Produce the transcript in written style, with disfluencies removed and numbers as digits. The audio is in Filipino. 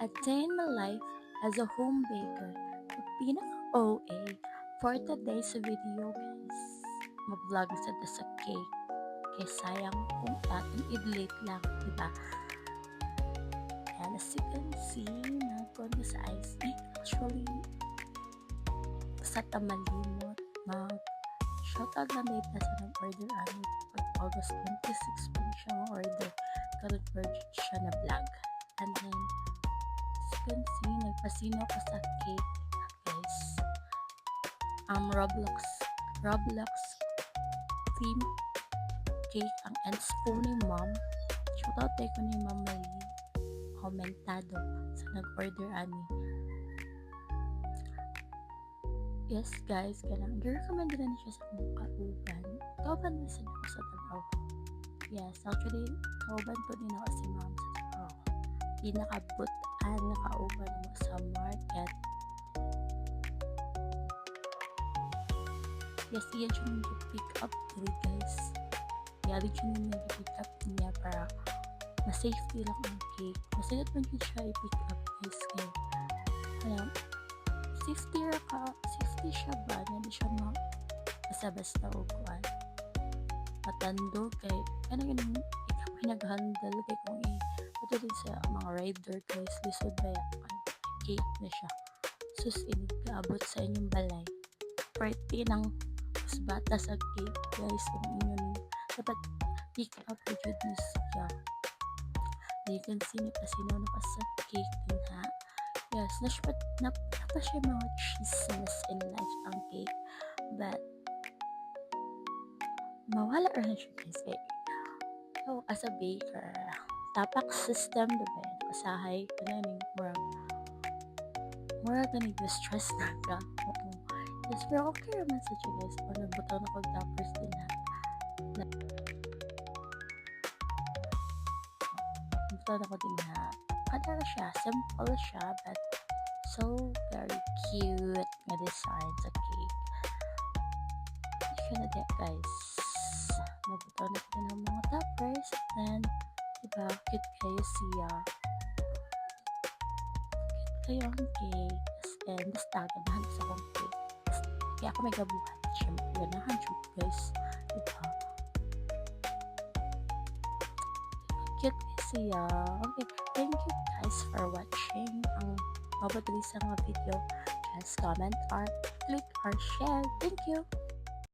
A day in my life as a home baker. Yung pinaka-OA for today's video guys. Mag-vlog sa cake. Kaya sayang kung ating i-delete lang, diba? And as you can see, nagkuhan ko sa ice. Actually, sa tamalimot, shoutout lang dito sa nag-order amin. Pag August 26 po siya order. Convert siya na vlog. And then, as you can see, nagpasino ko sa cake, guys. Roblox theme cake ang ends po ni mom. Shoutout tayo ko ni Ma'am Mali komentado sa nag-order ani. Yes guys, kanang i-recommend na siya sa akong kauban. Kauban na sa ako sa Tagaw. Yes, actually, kauban po din ako si mom sa Tagaw. Pinakabutan na kauban mo sa market. Yes, iyan siya nang pick up dito guys. Yari siya nang pick up niya para na-safety lang ang cake. Masagot man yun siya i-pick up guys. Kaya, safety siya ba? Hindi siya basta-basta o kuwan. Matando kay, ano yun, ikaw ay nag-handle kay kung ito din sa mga rider guys. Lisod ba yan? Cake na siya. Sus, inigabot sa inyong balay. Party ng mas bata sa cake guys. Kung inyo dapat pick up the goodness siya. You can see me kasi na sa cake din ha. Yes, napa siya mga chismes in life ang cake. But, mawala rin siya guys. So, as a baker, tapak system diba? Kasahay, kanang murag na nag-stress na ka. Yes, pero okay naman sa siya guys. O nagbutaw na pag-toppers din ha. Nagbutaw na ko din ha. Ano siya, simple siya, but so very cute na design sa cake. Siya na din guys. Nagbutaw na din ng mga toppers. And, diba, cute kayo siya. Cute kayo ang cake. And, basta ganahan sa akong cake. Kaya ako may gabuhan. Siyempre, ganahan siya guys. Diba? Cute siya. Okay, thank you guys for watching ang mabadali sa mga video. Just comment or click or share. Thank you.